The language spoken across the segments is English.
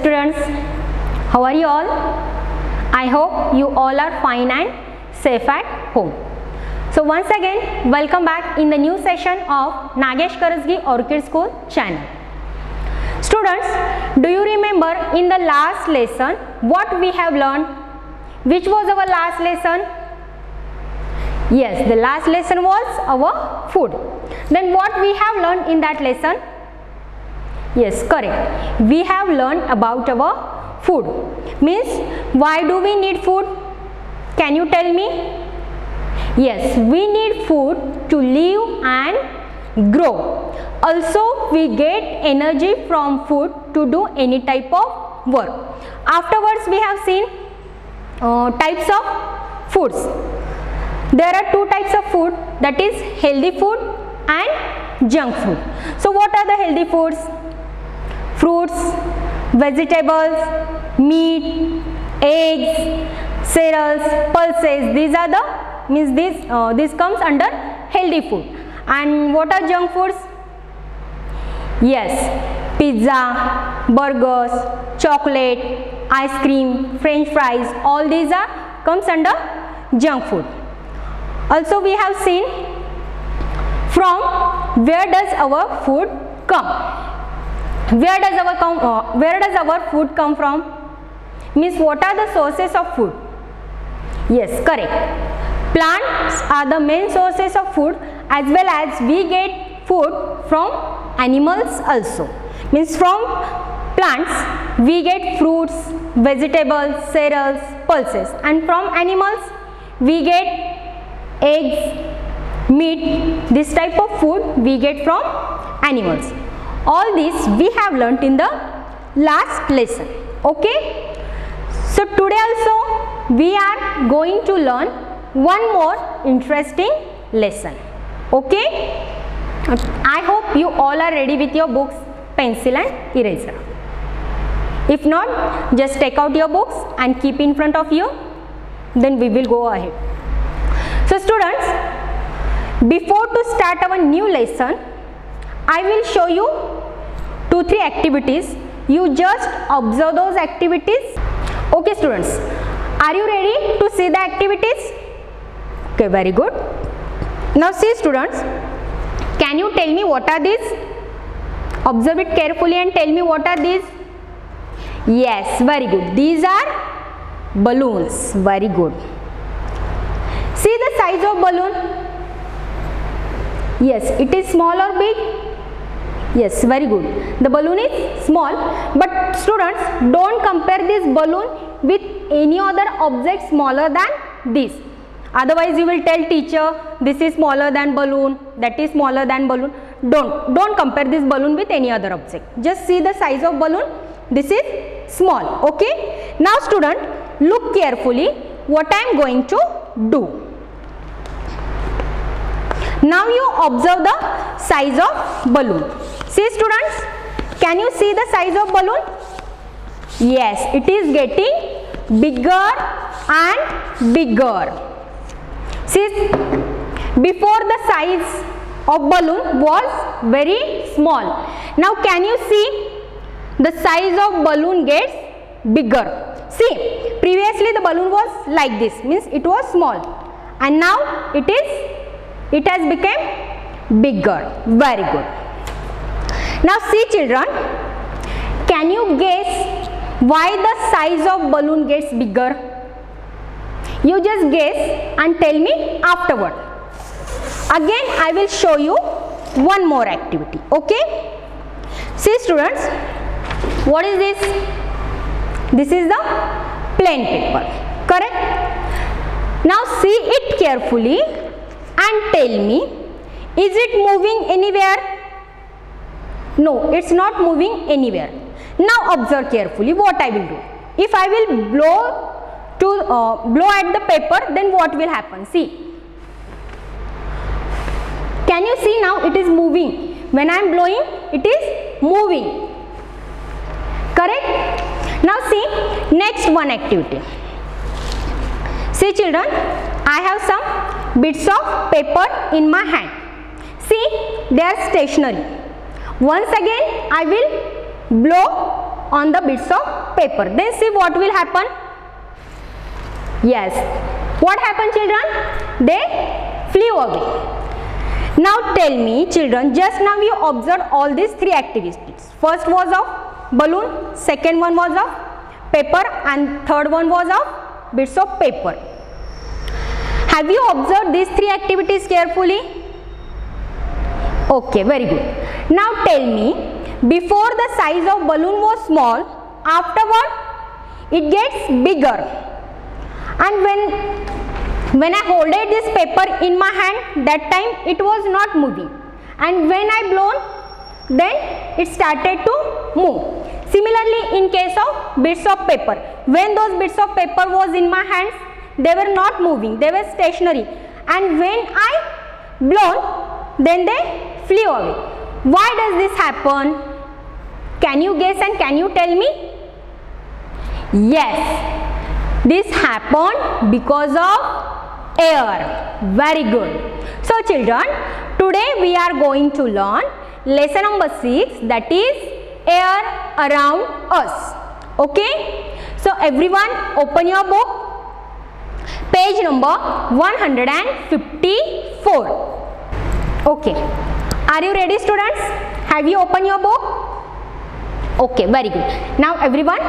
students, how are you all? I hope you all are fine and safe at home. So once again, welcome back in the new session of Nagesh Karasgi Orchid School channel. Students, do you remember in the last lesson what we have learned? Which was our last lesson? Yes, the last lesson was our food. Then what we have learned in that lesson? Yes, correct. We have learned about our food. Means, why do we need food? Can you tell me? Yes, we need food to live and grow. Also, we get energy from food to do any type of work. Afterwards, we have seen types of foods. There are two types of food, that is healthy food and junk food. So, what are the healthy foods? Fruits, vegetables, meat, eggs, cereals, pulses. These are the this comes under healthy food. And what are junk foods? Yes, pizza, burgers, chocolate, ice cream, French fries. All these comes under junk food. Also, we have seen from where does our food come? Where does our food come from? Means, what are the sources of food? Yes, correct. Plants are the main sources of food, as well as we get food from animals also. Means, from plants we get fruits, vegetables, cereals, pulses, and from animals we get eggs, meat. This type of food we get from animals. All this we have learnt in the last lesson. Okay. So today also we are going to learn one more interesting lesson. Okay. I hope you all are ready with your books, pencil and eraser. If not, just take out your books and keep in front of you. Then we will go ahead. So students, before to start our new lesson, I will show you 2-3 activities. You just observe those activities. Okay students, are you ready to see the activities? Okay, very good. Now see students, can you tell me what are these? Observe it carefully and tell me what are these? Yes, very good. These are balloons. Very good. See the size of balloon. Yes, it is small or big? Yes, very good. The balloon is small, but students, don't compare this balloon with any other object smaller than this. Otherwise, you will tell teacher, this is smaller than balloon, that is smaller than balloon. Don't compare this balloon with any other object. Just see the size of balloon. This is small. Okay. Now student, look carefully what I am going to do. Now you observe the size of balloon. See students, can you see the size of balloon? Yes, it is getting bigger and bigger. See, before the size of balloon was very small. Now can you see the size of balloon gets bigger? See, previously the balloon was like this, means it was small, and now it has become bigger. Very good. Now see children, can you guess why the size of balloon gets bigger? You just guess and tell me afterward. Again I will show you one more activity. Okay. See students, what is this? This is the plain paper. Correct? Now see it carefully and tell me, is it moving anywhere? No, it's not moving anywhere. Now observe carefully what I will do. If I will blow at the paper, then what will happen? See. Can you see now it is moving? When I am blowing, it is moving. Correct? Now see, next one activity. See children, I have some bits of paper in my hand. See, they are stationary. Once again, I will blow on the bits of paper. Then see what will happen. Yes, what happened children? They flew away. Now tell me children, just now you observed all these three activities. First was of balloon, second one was of paper, and third one was of bits of paper. Have you observed these three activities carefully? Okay, very good. Now tell me, before the size of balloon was small, afterward it gets bigger, and when I holded this paper in my hand, that time it was not moving, and when I blown, then it started to move. Similarly, in case of bits of paper, when those bits of paper was in my hands, they were not moving, they were stationary, and when I blown, then they flew away. Why does this happen? Can you guess and can you tell me? Yes, this happened because of air. Very good. So children, today we are going to learn lesson number 6, that is air around us. Okay, so everyone open your book, page number 154. Okay, are you ready students? Have you opened your book? Okay, very good. Now everyone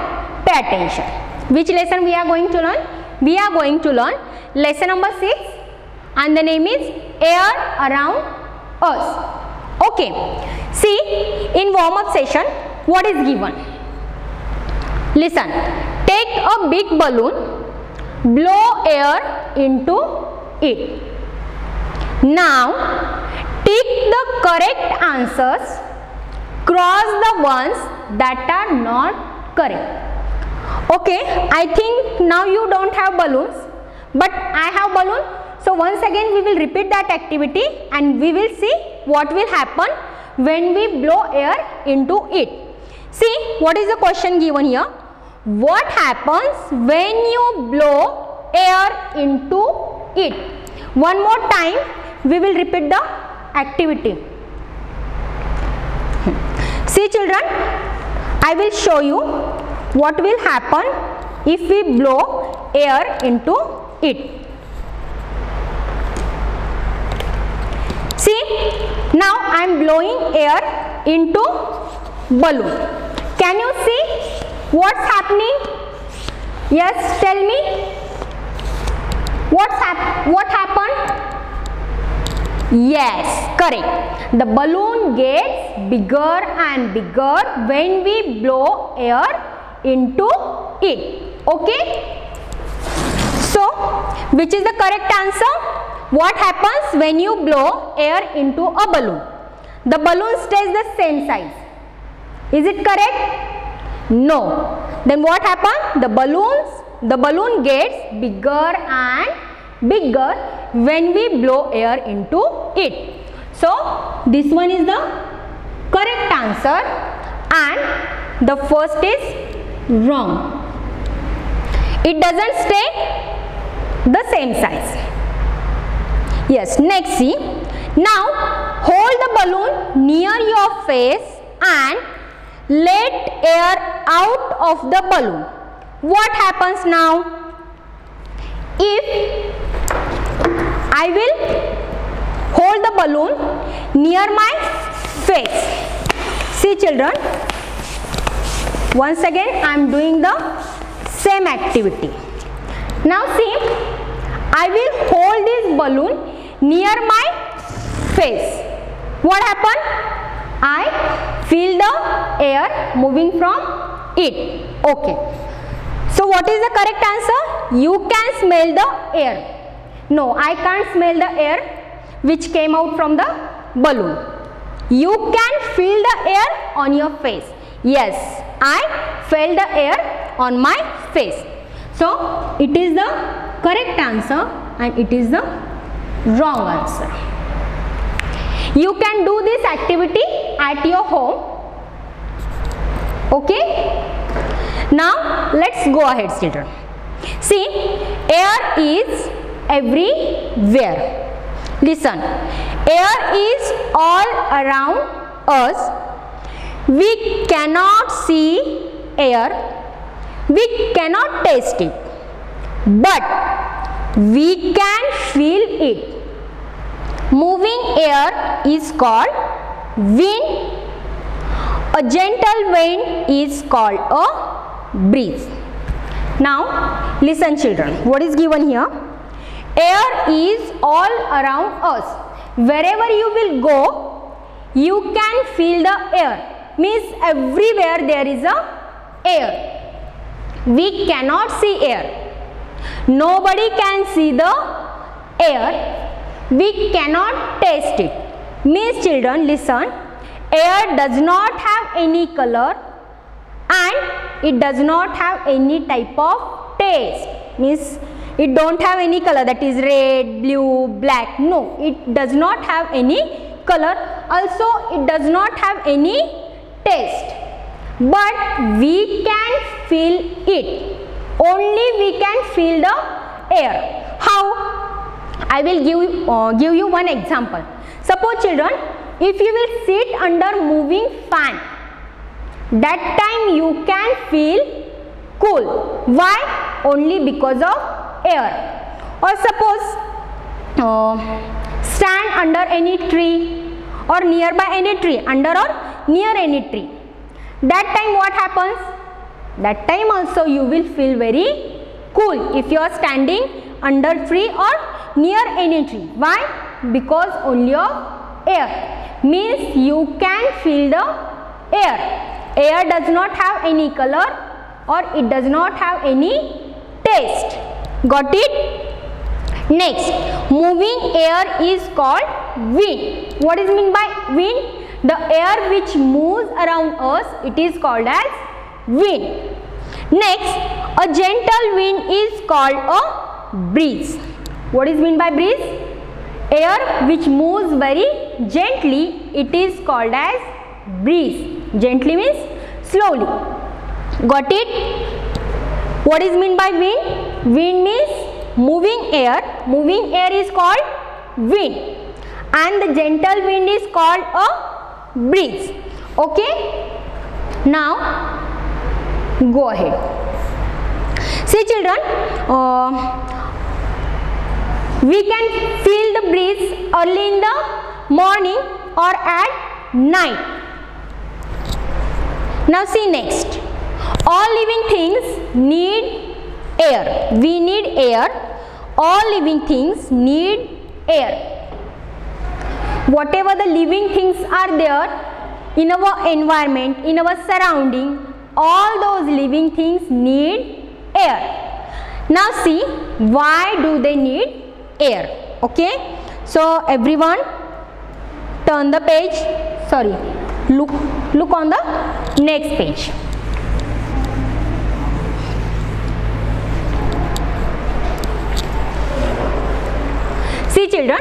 pay attention. Which lesson we are going to learn? We are going to learn lesson number 6, and the name is air around us. Okay, see, in warm up session what is given? Listen, take a big balloon, blow air into it. Now tick the correct answers, cross the ones that are not correct. Okay, I think now you don't have balloons, but I have balloon. So once again we will repeat that activity and we will see what will happen when we blow air into it. See, what is the question given here? What happens when you blow air into it? One more time we will repeat the activity. See children, I will show you what will happen if we blow air into it. See, now I am blowing air into balloon. Can you see what's happening? Yes, tell me. What happened? Yes, correct. The balloon gets bigger and bigger when we blow air into it. Okay, so which is the correct answer? What happens when you blow air into a balloon? The balloon stays the same size. Is it correct? No. Then what happens? The balloon gets bigger and bigger when we blow air into it. So this one is the correct answer, and the first is wrong. It doesn't stay the same size. Yes, next see. Now hold the balloon near your face and let air out of the balloon. What happens now? If I will hold the balloon near my face. See children, once again I am doing the same activity. Now see, I will hold this balloon near my face. What happened? I feel the air moving from it. Okay. So what is the correct answer? You can smell the air. No, I can't smell the air which came out from the balloon. You can feel the air on your face. Yes, I felt the air on my face. So it is the correct answer and it is the wrong answer. You can do this activity at your home. Okay. Now let's go ahead children. See, air is everywhere. Listen, air is all around us. We cannot see air, we cannot taste it, but we can feel it. Moving air is called wind. A gentle wind is called a breeze. Now listen children, what is given here? Air is all around us. Wherever you will go, you can feel the air. Means everywhere there is a air. We cannot see air. Nobody can see the air. We cannot taste it. Means children, listen, air does not have any color and it does not have any type of taste. Means it don't have any color, that is red, blue, black. No, it does not have any color. Also it does not have any taste. But we can feel it. Only we can feel the air. How? I will give you one example. Suppose children, if you will sit under moving fan, that time you can feel cool. Why? Only because of air. Or suppose stand under any tree or nearby any tree, under or near any tree. That time what happens? That time also you will feel very cool if you are standing under tree or near any tree. Why? Because only of air. Means you can feel the air. Air does not have any color or it does not have any taste. Got it? Next, moving air is called wind. What is meant by wind? The air which moves around us, it is called as wind. Next, a gentle wind is called a breeze. What is meant by breeze? Air which moves very gently, it is called as breeze. Gently means slowly. Got it? What is meant by wind? Wind means moving air. Moving air is called wind. And the gentle wind is called a breeze. Okay? Now, go ahead. See children, we can feel the breeze early in the morning or at night. Now see next, all living things need air. We need air. All living things need air. Whatever the living things are there in our environment, in our surrounding, all those living things need air. Now see, why do they need air? Okay, so everyone turn the page, sorry, look on the next page. See children,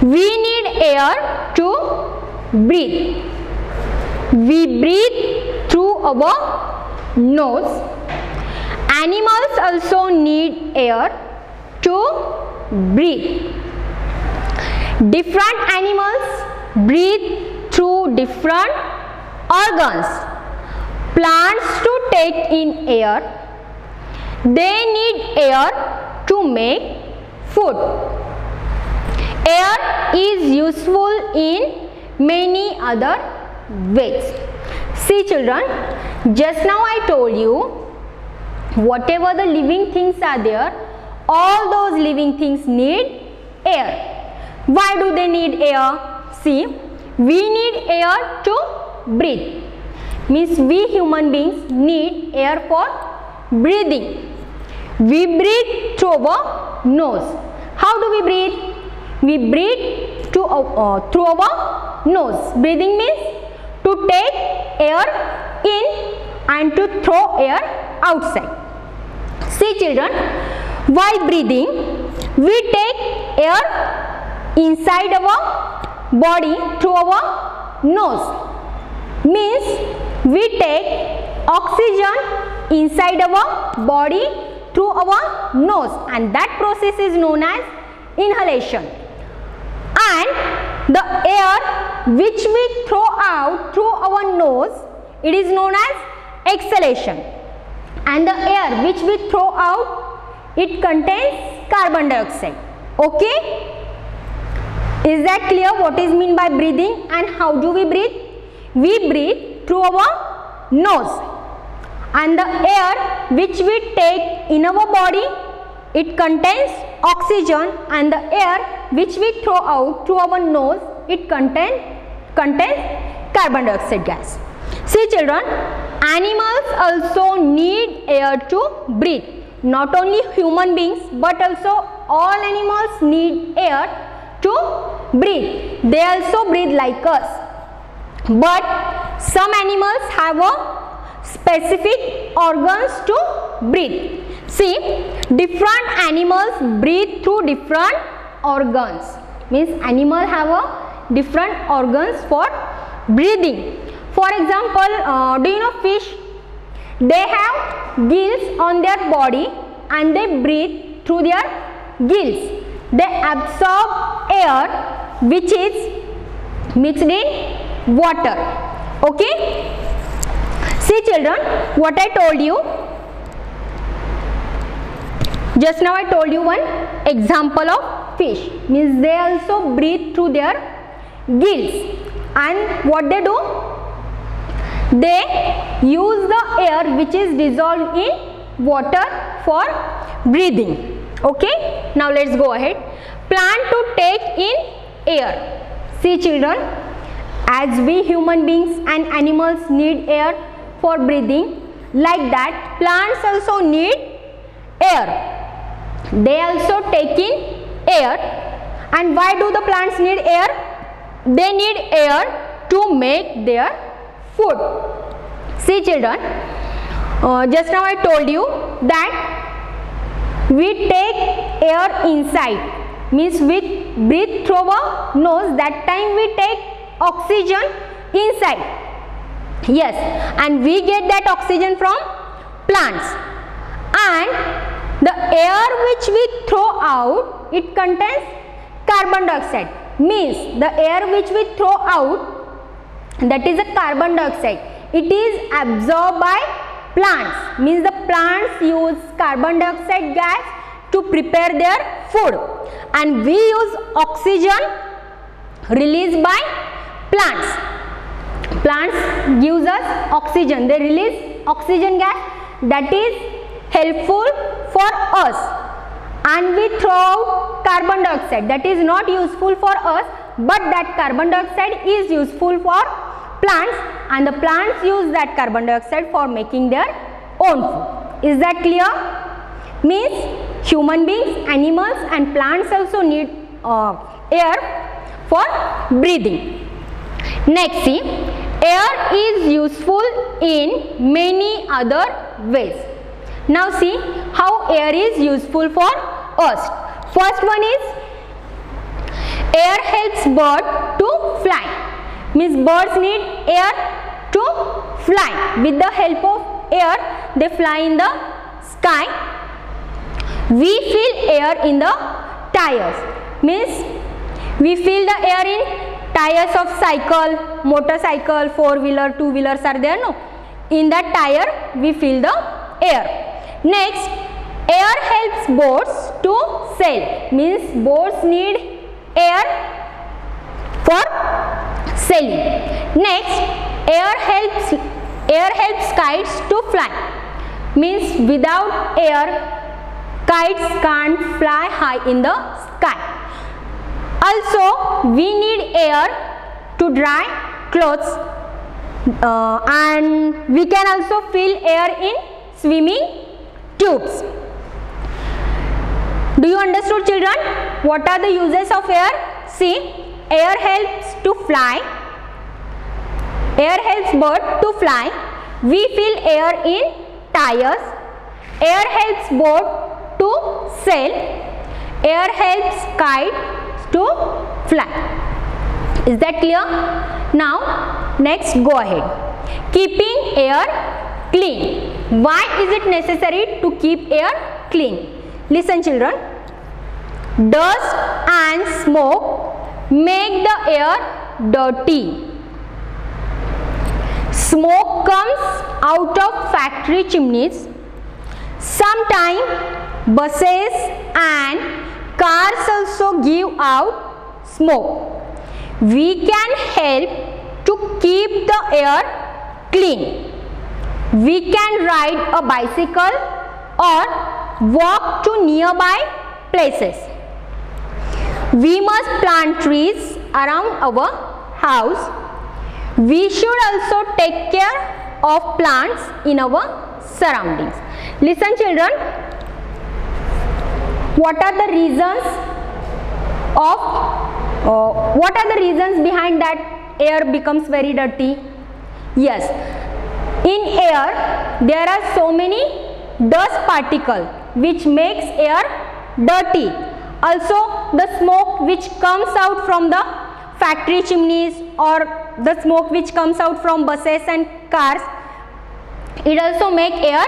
we need air to breathe. We breathe through our nose. Animals also need air to breathe. Different animals breathe through different organs. Plants to take in air. They need air to make food. Air is useful in many other ways. See children, just now I told you, whatever the living things are there, all those living things need air. Why do they need air? See, we need air to breathe. Means we human beings need air for breathing. We breathe through our nose. How do we breathe? We breathe through our nose. Breathing means to take air in and to throw air outside. See children, while breathing, we take air inside our body through our nose. Means we take oxygen inside our body through our nose, and that process is known as inhalation. And the air which we throw out through our nose, it is known as exhalation. And the air which we throw out, it contains carbon dioxide. Okay, is that clear what is mean by breathing and how do we breathe? We breathe through our nose, and the air which we take in our body, it contains oxygen, and the air which we throw out through our nose, it contains carbon dioxide gas. See children, animals also need air to breathe. Not only human beings but also all animals need air to breathe. They also breathe like us. But some animals have a specific organs to breathe. See, different animals breathe through different organs. Means animal have a different organs for breathing. For example, do you know fish? They have gills on their body and they breathe through their gills. They absorb air which is mixed in water. Okay? See children, what I told you. Just now I told you one example of fish. Means they also breathe through their gills. And what they do? They use the air which is dissolved in water for breathing. Okay, now let's go ahead. Plant to take in air. See children, as we human beings and animals need air for breathing, like that plants also need air. They also take in air. And why do the plants need air? They need air to make their food. See children, just now I told you that we take air inside, means we breathe through our nose, that time we take oxygen inside. Yes, and we get that oxygen from plants. And the air which we throw out, it contains carbon dioxide. Means the air which we throw out, that is a carbon dioxide, it is absorbed by plants. Means the plants use carbon dioxide gas to prepare their food, and we use oxygen released by plants. Plants gives us oxygen, they release oxygen gas that is helpful for us, and we throw out carbon dioxide that is not useful for us, but that carbon dioxide is useful for plants, and the plants use that carbon dioxide for making their own food. Is that clear? Means human beings, animals and plants also need air for breathing. Next, see, air is useful in many other ways. Now see how air is useful for us. First one is, air helps bird to fly. Means birds need air to fly. With the help of air, they fly in the sky. We feel air in the tires. Means we feel the air in tires of cycle, motorcycle, four-wheeler, two-wheelers are there, no? In that tire, we feel the air. Next, air helps boats to sail. Means boats need air for sailing. Next, air helps kites to fly. Means without air, kites can't fly high in the sky. Also, we need air to dry clothes, and we can also feel air in swimming tubes. Do you understood children? What are the uses of air? See, air helps to fly. Air helps bird to fly. We feel air in tires. Air helps boat to sail. Air helps kite to fly. Is that clear? Now next, go ahead. Keeping air clean. Why is it necessary to keep air clean? Listen children. Dust and smoke make the air dirty. Smoke comes out of factory chimneys. Sometimes buses and cars also give out smoke. We can help to keep the air clean. We can ride a bicycle or walk to nearby places. We must plant trees around our house. We should also take care of plants in our surroundings. Listen children, what are the reasons behind that air becomes very dirty? Yes, in air there are so many dust particles which makes air dirty. Also the smoke which comes out from the factory chimneys or the smoke which comes out from buses and cars, it also make air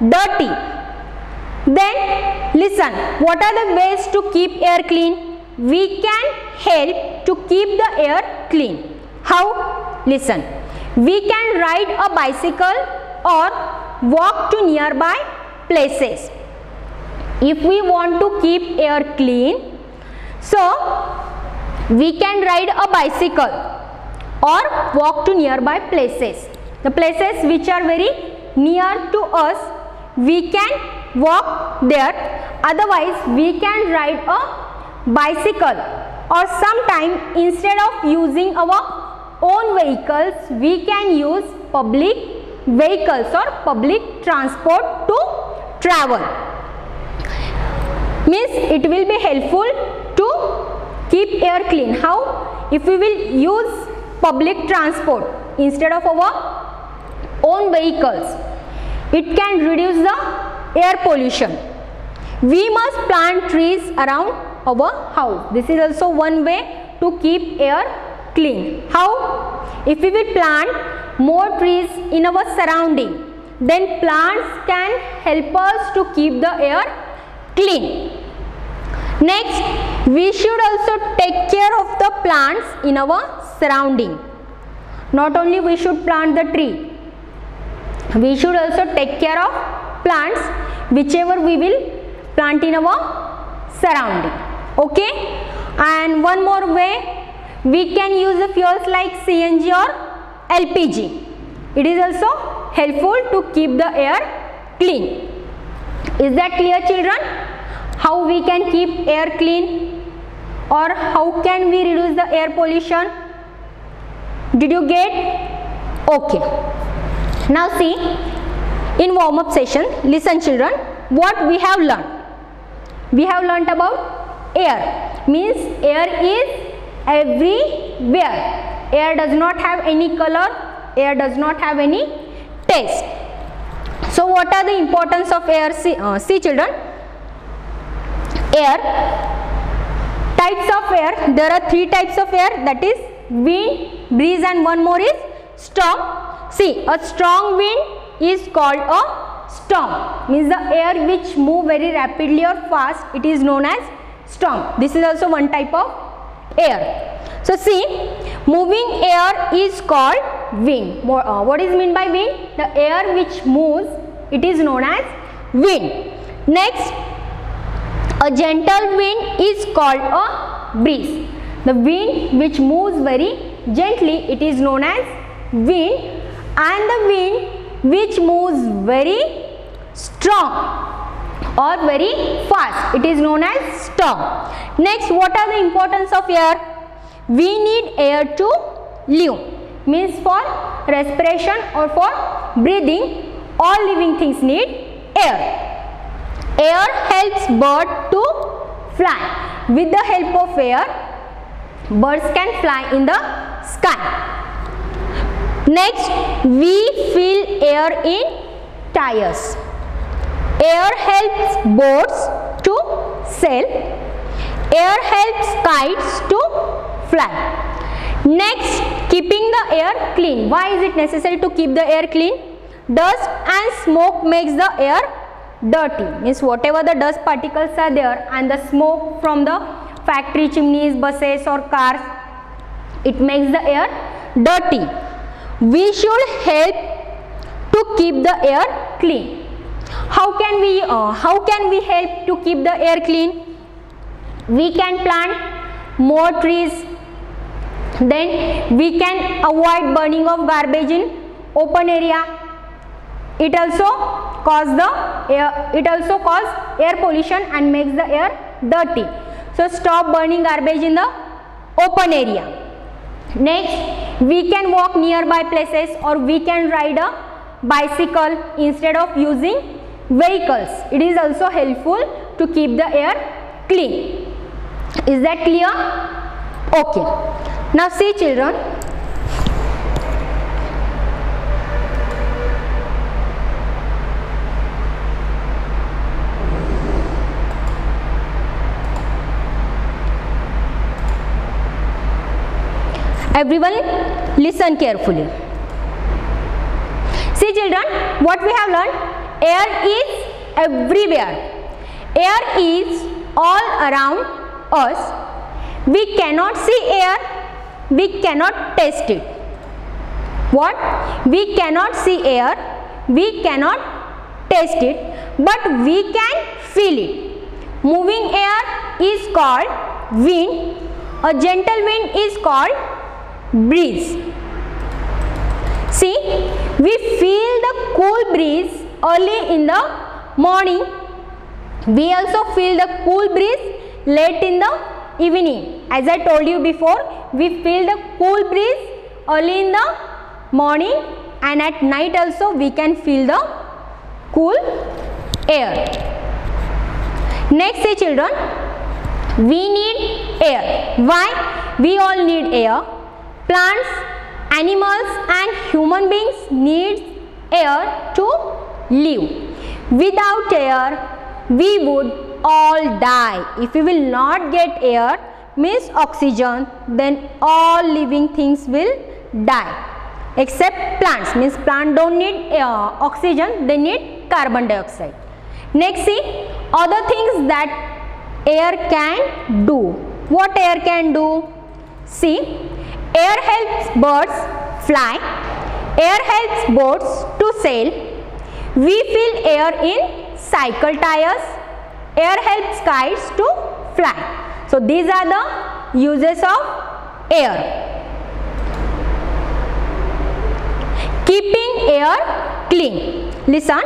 dirty. Then listen, what are the ways to keep air clean? We can help to keep the air clean. How? Listen, we can ride a bicycle or walk to nearby places. If we want to keep air clean, so we can ride a bicycle or walk to nearby places. The places which are very near to us, we can walk there. Otherwise, we can ride a bicycle, or sometime instead of using our own vehicles, we can use public vehicles or public transport to travel. Means it will be helpful to keep air clean. How? If we will use public transport instead of our own vehicles, it can reduce the air pollution. We must plant trees around our house. This is also one way to keep air clean. How? If we will plant more trees in our surrounding, then plants can help us to keep the air clean. Next, we should also take care of the plants in our surrounding. Not only we should plant the tree, we should also take care of plants whichever we will plant in our surrounding. Okay? And one more way, we can use the fuels like CNG or LPG. It is also helpful to keep the air clean. Is that clear children? How we can keep air clean, or how can we reduce the air pollution? Did you get? Okay. Now see, in warm-up session, listen children, what we have learned. We have learnt about air. Means air is everywhere. Air does not have any color. Air does not have any taste. So what are the importance of air? See children. Air, types of air, there are three types of air, that is wind, breeze and one more is storm. See, a strong wind is called a storm, means the air which move very rapidly or fast, it is known as storm. This is also one type of air. So see, moving air is called wind. What is meant by wind? The air which moves, it is known as wind. Next, a gentle wind is called a breeze. The wind which moves very gently, it is known as wind, and the wind which moves very strong or very fast, it is known as storm. Next, what are the importance of air? We need air to live, means for respiration or for breathing, all living things need air. Air helps bird to fly. With the help of air, birds can fly in the sky. Next, we fill air in tires. Air helps boats to sail. Air helps kites to fly. Next, keeping the air clean. Why is it necessary to keep the air clean? Dust and smoke makes the air dirty, means whatever the dust particles are there and the smoke from the factory chimneys, buses or cars, it makes the air dirty. we should help to keep the air clean. How can we help to keep the air clean? We can plant more trees, then we can avoid burning of garbage in open area. It also cause air pollution and makes the air dirty. So stop burning garbage in the open area. Next, we can walk nearby places, or we can ride a bicycle instead of using vehicles. It is also helpful to keep the air clean. Is that clear? Okay. Now see children, everyone listen carefully. See children, what we have learned, air is everywhere. Air is all around us. We cannot see air, we cannot taste it. What? We cannot see air, we cannot taste it, but we can feel it. Moving air is called wind. A gentle wind is called breeze. See, we feel the cool breeze early in the morning. We also feel the cool breeze late in the evening. As I told you before, we feel the cool breeze early in the morning, and at night also we can feel the cool air. Next, say children, we need air. Why? We all need air. Plants, animals and human beings need air to live. Without air, we would all die. If we will not get air, means oxygen, then all living things will die. Except plants, means plants don't need oxygen, they need carbon dioxide. Next, see other things that air can do. What air can do? See, air helps birds fly, air helps boats to sail. We feel air in cycle tires, air helps kites to fly. So these are the uses of air. Keeping air clean. Listen,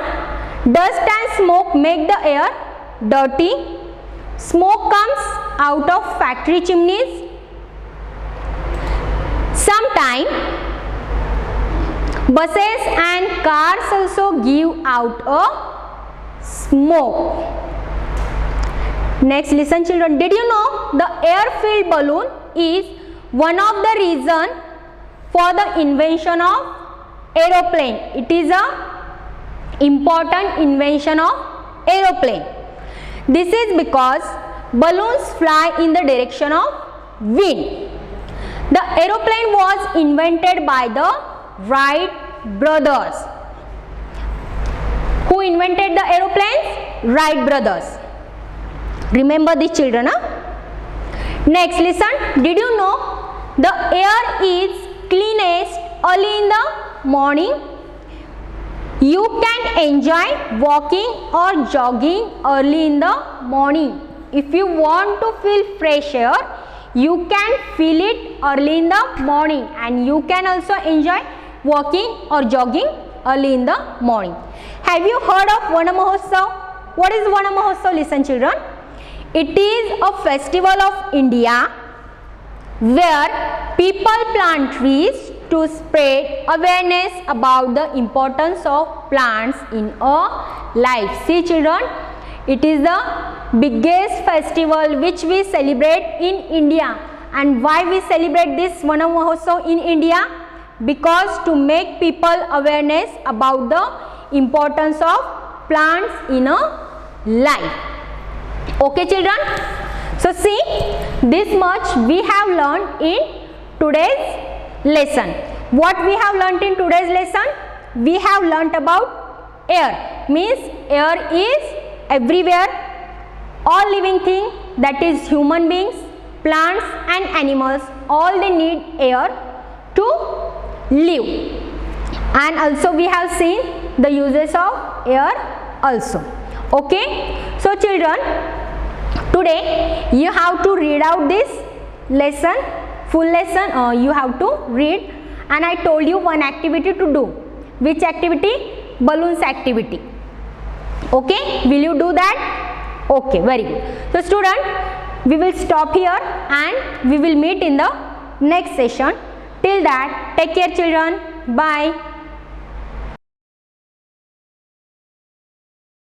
dust and smoke make the air dirty. Smoke comes out of factory chimneys. Sometimes buses and cars also give out a smoke. Next, listen children, did you know the air-filled balloon is one of the reasons for the invention of aeroplane? It is a important invention of aeroplane. This is because balloons fly in the direction of wind. The aeroplane was invented by the Wright brothers. Who invented the aeroplanes? Wright brothers. Remember these children, huh? Next, listen, did you know the air is cleanest early in the morning? You can enjoy walking or jogging early in the morning. If you want to feel fresh air, you can feel it early in the morning, and you can also enjoy walking or jogging early in the morning. Have you heard of Vana Mahotsav? What is Vana Mahotsav? Listen children, it is a festival of India where people plant trees to spread awareness about the importance of plants in our life. See children, it is the biggest festival which we celebrate in India. And why we celebrate this Vana Mahotsav in India? Because to make people awareness about the importance of plants in a life. Okay children, so see, this much we have learned in today's lesson. What we have learned in today's lesson? We have learned about air. Means air is everywhere. All living things, that is human beings, plants and animals, all they need air to live. and also we have seen the uses of air also. Okay, so children, today you have to read out this lesson, full lesson you have to read, and I told you one activity to do. Which activity? Balloons activity. Okay, will you do that? Okay, very good. So student, we will stop here and we will meet in the next session. Till that, take care children. Bye.